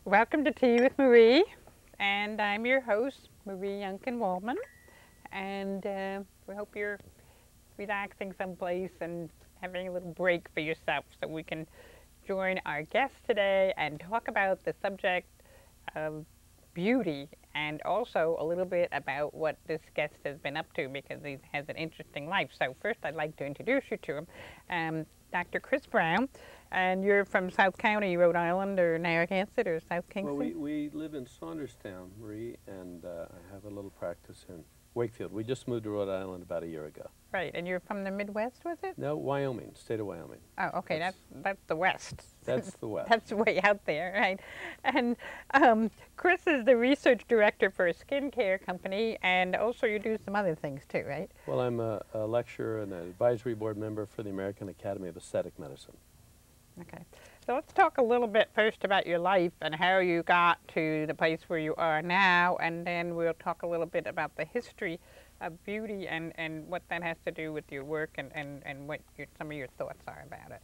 Welcome to Tea with Marie, and I'm your host, Marie Younkin-Waldman, and we hope you're relaxing someplace and having a little break for yourself so we can join our guest today and talk about the subject of beauty and also a little bit about what this guest has been up to because he has an interesting life. So first I'd like to introduce you to him, Dr. Chris Brown, and you're from South County, Rhode Island, or Narragansett, or South Kingston? Well, we live in Saunderstown, Marie, and I have a little practice in Wakefield. We just moved to Rhode Island about a year ago. Right, and you're from the Midwest, was it? No, Wyoming, state of Wyoming. Oh, okay, that's the West. That's the West. That's way out there, right? And Chris is the research director for a skincare company, and also you do some other things too, right? Well, I'm a lecturer and an advisory board member for the American Academy of Aesthetic Medicine. Okay, so let's talk a little bit first about your life and how you got to the place where you are now, and then we'll talk a little bit about the history of beauty and what that has to do with your work and what some of your thoughts are about it.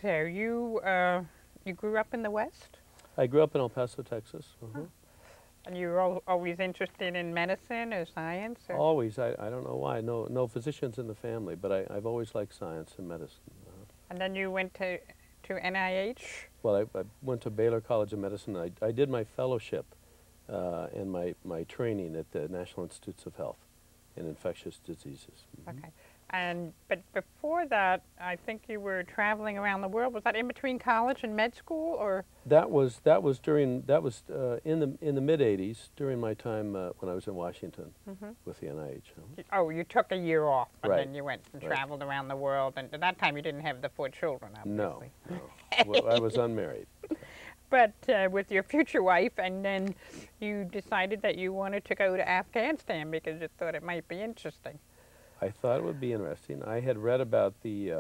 So you grew up in the West? I grew up in El Paso, Texas. Huh. And you were always interested in medicine or science? Or? Always. I don't know why. No physicians in the family, but I've always liked science and medicine. And then you went to NIH? Well, I went to Baylor College of Medicine. I did my fellowship and my training at the National Institutes of Health in infectious diseases. Okay. But before that, I think you were traveling around the world. Was that in between college and med school, or? That was in the mid '80s during my time when I was in Washington with the NIH. Oh, you took a year off, and right. then you went and traveled around the world. And at that time, you didn't have the 4 children, obviously. No. I was unmarried. But with your future wife, and then you decided that you wanted to go to Afghanistan because you thought it might be interesting. I thought it would be interesting. I had read about the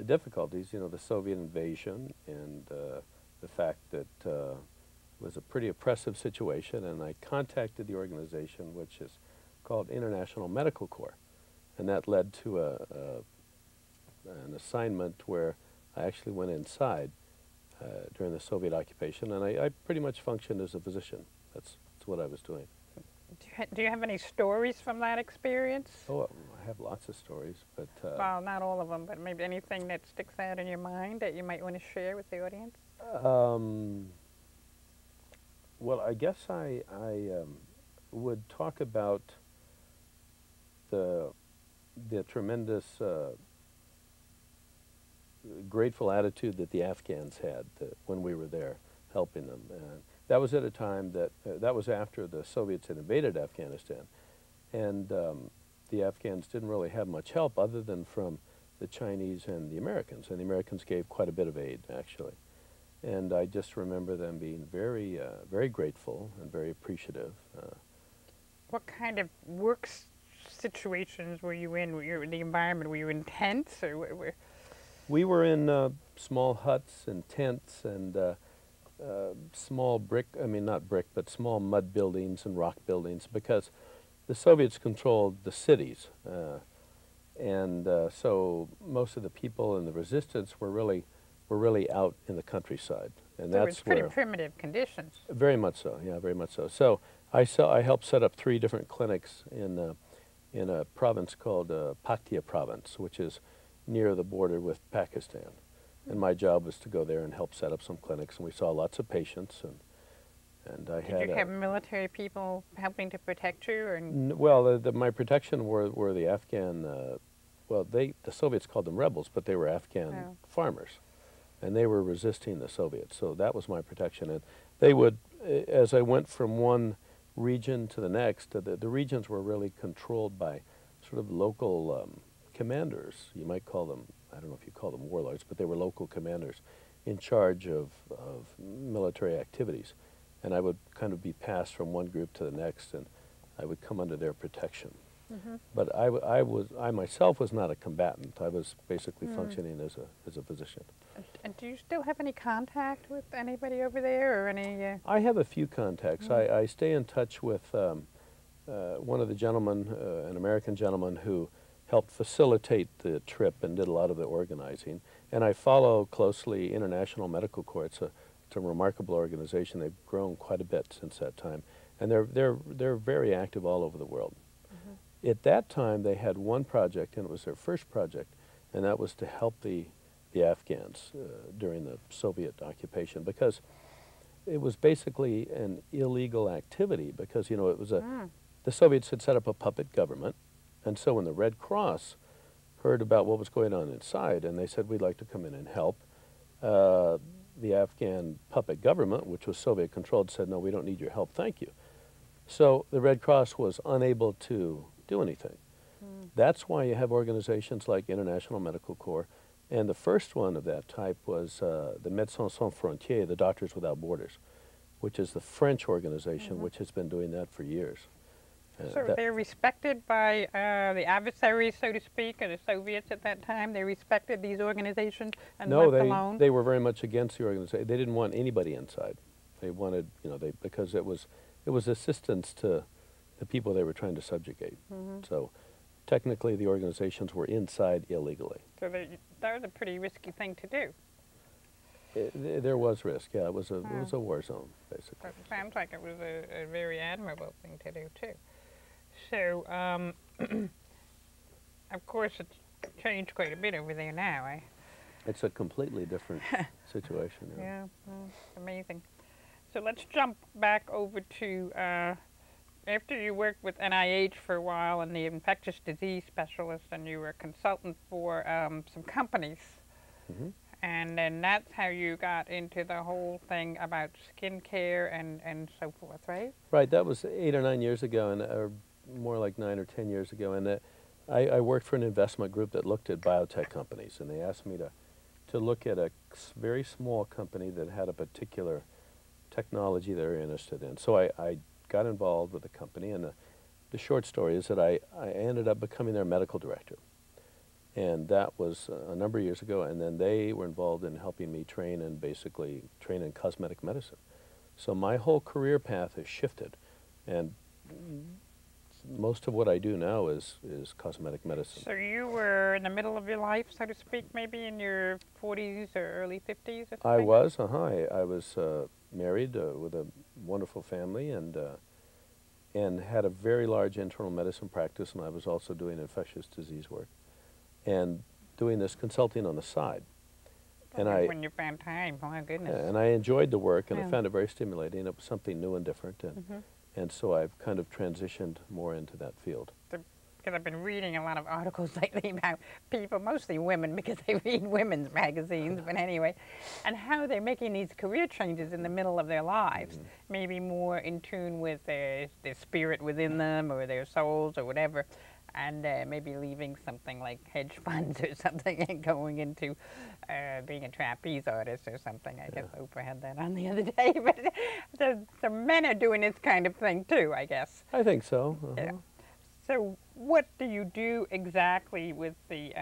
difficulties, the Soviet invasion, and the fact that it was a pretty oppressive situation, and I contacted the organization, which is called International Medical Corps, and that led to an assignment where I actually went inside during the Soviet occupation, and I pretty much functioned as a physician. That's what I was doing. Do you have any stories from that experience? Oh, I have lots of stories, but... well, not all of them, but maybe anything that sticks out in your mind that you might want to share with the audience? Well, I guess I would talk about the tremendous grateful attitude that the Afghans had when we were there helping them. And that was at a time that was after the Soviets had invaded Afghanistan, and the Afghans didn't really have much help other than from the Chinese and the Americans gave quite a bit of aid, actually. And I just remember them being very, very grateful and very appreciative. What kind of work situations were you in? The environment, were you in tents? Or We were in small huts and tents and small small mud buildings and rock buildings, because the Soviets controlled the cities. So most of the people in the resistance were really out in the countryside. And so that's it's pretty primitive conditions. Very much so, yeah, very much so. So I helped set up 3 different clinics in a province called Paktia province, which is near the border with Pakistan. And my job was to go there and help set up some clinics, and we saw lots of patients. And I Did you have military people helping to protect you? Or? Well, my protection were the Afghan, the Soviets called them rebels, but they were Afghan farmers. And they were resisting the Soviets, so that was my protection. And they would, as I went from one region to the next, the regions were really controlled by sort of local commanders. You might call them, I don't know if you call them warlords, but they were local commanders in charge of military activities. And I would kind of be passed from one group to the next, and I would come under their protection. But I myself was not a combatant. I was basically functioning as a physician. And do you still have any contact with anybody over there, or any? I have a few contacts. I stay in touch with one of the gentlemen, an American gentleman who helped facilitate the trip and did a lot of the organizing. And I follow closely International Medical Corps. It's just a remarkable organization. They've grown quite a bit since that time, and they're very active all over the world. At that time, they had one project, and it was their first project, and that was to help the Afghans during the Soviet occupation, because it was basically an illegal activity, because, you know, it was the Soviets had set up a puppet government, and so when the Red Cross heard about what was going on inside, and they said, we'd like to come in and help, the Afghan puppet government, which was Soviet-controlled, said, no, we don't need your help, thank you. So the Red Cross was unable to do anything. That's why you have organizations like International Medical Corps, and the first one of that type was the Médecins Sans Frontières, the Doctors Without Borders, which is the French organization, which has been doing that for years. So they're respected by the adversaries, so to speak, or the Soviets at that time? They respected these organizations and left alone? No, they were very much against the organization. They didn't want anybody inside. They wanted, you know, because it was assistance to the people they were trying to subjugate. So technically the organizations were inside illegally. So that was a pretty risky thing to do. There was risk, yeah. It was a war zone, basically. It sounds like it was a very admirable thing to do, too. So, of course, it's changed quite a bit over there now, eh? It's a completely different situation. Yeah, amazing. So let's jump back over to after you worked with NIH for a while and the infectious disease specialist, and you were a consultant for some companies. And then that's how you got into the whole thing about skincare and so forth, right? Right, that was 8 or 9 years ago, and or more like 9 or 10 years ago. And I worked for an investment group that looked at biotech companies, and they asked me to look at a very small company that had a particular technology they were interested in. So I got involved with the company, and the short story is that I ended up becoming their medical director. And that was a number of years ago, and then they were involved in helping me basically train in cosmetic medicine. So my whole career path has shifted, and most of what I do now is cosmetic medicine. So you were in the middle of your life, so to speak, maybe in your 40s or early 50s or something? I was, I was married with a wonderful family, and had a very large internal medicine practice, and I was also doing infectious disease work and doing this consulting on the side. And when you found time, my goodness. Yeah, and I enjoyed the work, and I found it very stimulating. It was something new and different, and so I've kind of transitioned more into that field. Because I've been reading a lot of articles lately about people, mostly women, because they read women's magazines, but anyway, and how they're making these career changes in the middle of their lives, maybe more in tune with their spirit within them or their souls or whatever, and maybe leaving something like hedge funds or something and going into being a trapeze artist or something. I guess Oprah had that on the other day, but the men are doing this kind of thing too, I guess. I think so. Yeah. So what do you do exactly with the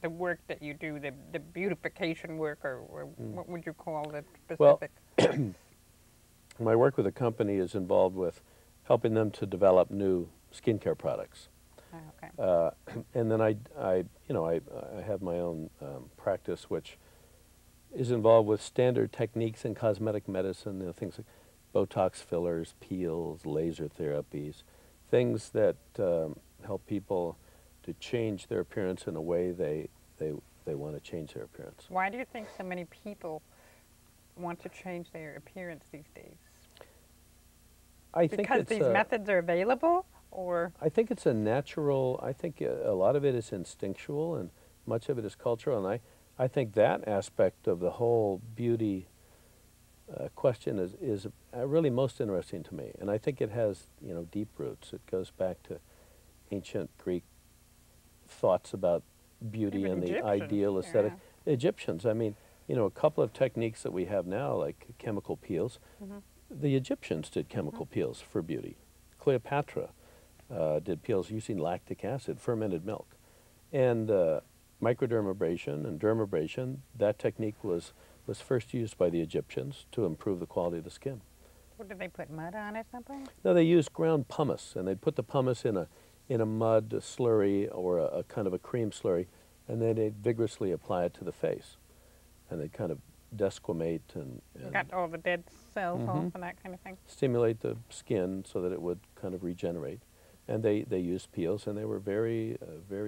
work that you do, the beautification work, or what would you call it specific? Well, my work with the company is involved with helping them to develop new skincare products. Oh, okay. And then I have my own practice, which is involved with standard techniques in cosmetic medicine, things like Botox fillers, peels, laser therapies, things that help people to change their appearance in a way they want to change their appearance. Why do you think so many people want to change their appearance these days? I think because these methods are available, or? I think it's a natural, I think a lot of it is instinctual and much of it is cultural, and I think that aspect of the whole beauty question is really most interesting to me, and I think it has, deep roots. It goes back to ancient Greek thoughts about beauty and the ideal aesthetic. Yeah. Egyptians, I mean, a couple of techniques that we have now, like chemical peels, the Egyptians did chemical peels for beauty. Cleopatra did peels using lactic acid, fermented milk. And microdermabrasion and dermabrasion, that technique was first used by the Egyptians to improve the quality of the skin. What, did they put mud on or something? No, they used ground pumice, and they'd put the pumice in a mud slurry or a kind of a cream slurry, and then they'd vigorously apply it to the face. and they kind of desquamate and Got all the dead cells off and that kind of thing. stimulate the skin so that it would kind of regenerate. And they used peels, and they were very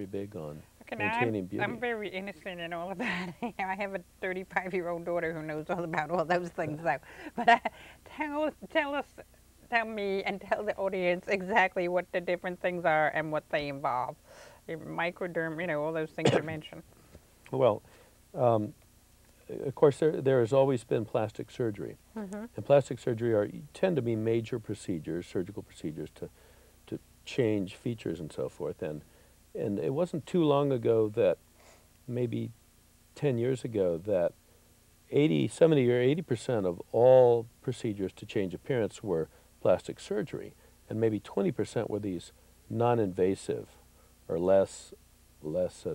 big on maintaining beauty. I'm very innocent in all of that. I have a 35-year-old daughter who knows all about all those things, though. But tell me and tell the audience exactly what the different things are and what they involve. Microderm, you know, all those things you mentioned. Well, of course, there has always been plastic surgery. And plastic surgery tend to be major procedures, surgical procedures to change features and so forth. And it wasn't too long ago that, maybe 10 years ago, that 70 or 80% of all procedures to change appearance were plastic surgery. And maybe 20% were these non-invasive or less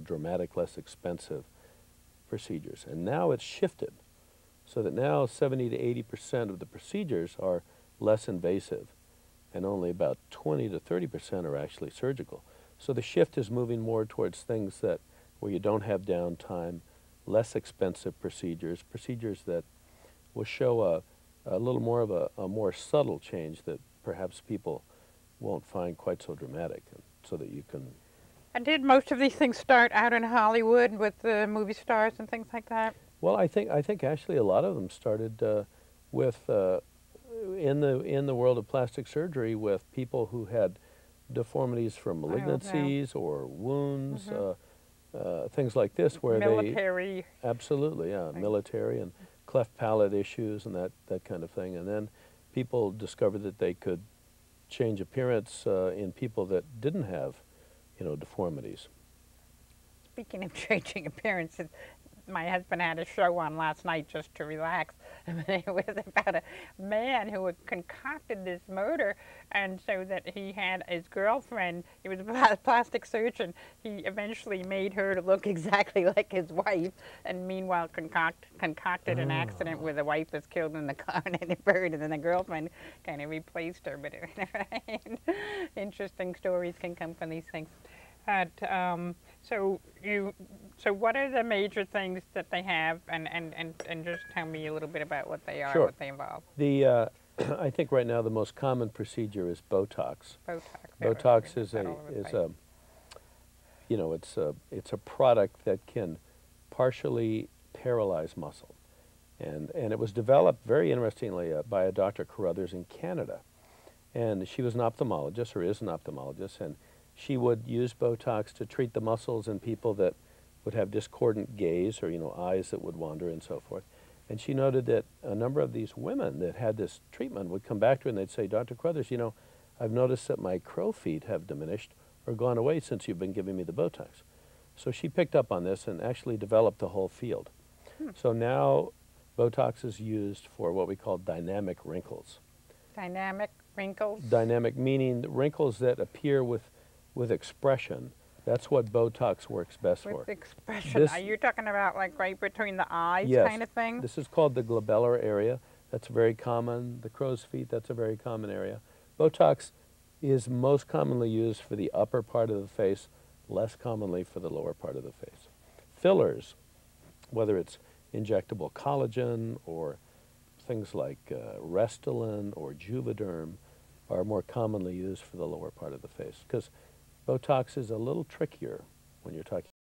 dramatic, less expensive procedures. And now it's shifted so that now 70 to 80% of the procedures are less invasive, and only about 20 to 30% are actually surgical. So the shift is moving more towards things where you don't have downtime, less expensive procedures that will show a little more of a more subtle change that perhaps people won't find quite so dramatic, and so that you can. And did most of these things start out in Hollywood with the movie stars and things like that? Well, I think actually a lot of them started with in the world of plastic surgery with people who had deformities from malignancies or wounds, things like this, where military. Absolutely, yeah, military and cleft palate issues and that kind of thing. And then people discovered that they could change appearance in people that didn't have, deformities. Speaking of changing appearances, my husband had a show on last night just to relax. It was about a man who had concocted this murder, and so that he had his girlfriend, he was a plastic surgeon, he eventually made her to look exactly like his wife, and meanwhile concocted an accident where the wife was killed in the car and then buried, and then the girlfriend kind of replaced her. But interesting stories can come from these things. So what are the major things that they have, and just tell me a little bit about what they are, what they involve. I think right now the most common procedure is Botox. Botox is it's a product that can partially paralyze muscle, and it was developed very interestingly by a Dr. Carruthers in Canada, and she was an ophthalmologist, or is an ophthalmologist, and she would use Botox to treat the muscles in people that would have discordant gaze, or eyes that would wander and so forth. And she noted that a number of these women that had this treatment would come back to her and they'd say, Dr. Carruthers, I've noticed that my crow feet have diminished or gone away since you've been giving me the Botox. So she picked up on this and actually developed the whole field. So now Botox is used for what we call dynamic wrinkles. Dynamic wrinkles? Dynamic meaning wrinkles that appear with expression. That's what Botox works best for. With expression. Are you talking about like right between the eyes kind of thing? This is called the glabellar area. That's very common. The crow's feet, that's a very common area. Botox is most commonly used for the upper part of the face, less commonly for the lower part of the face. Fillers, whether it's injectable collagen or things like Restylane or Juvederm, are more commonly used for the lower part of the face, because Botox is a little trickier when you're talking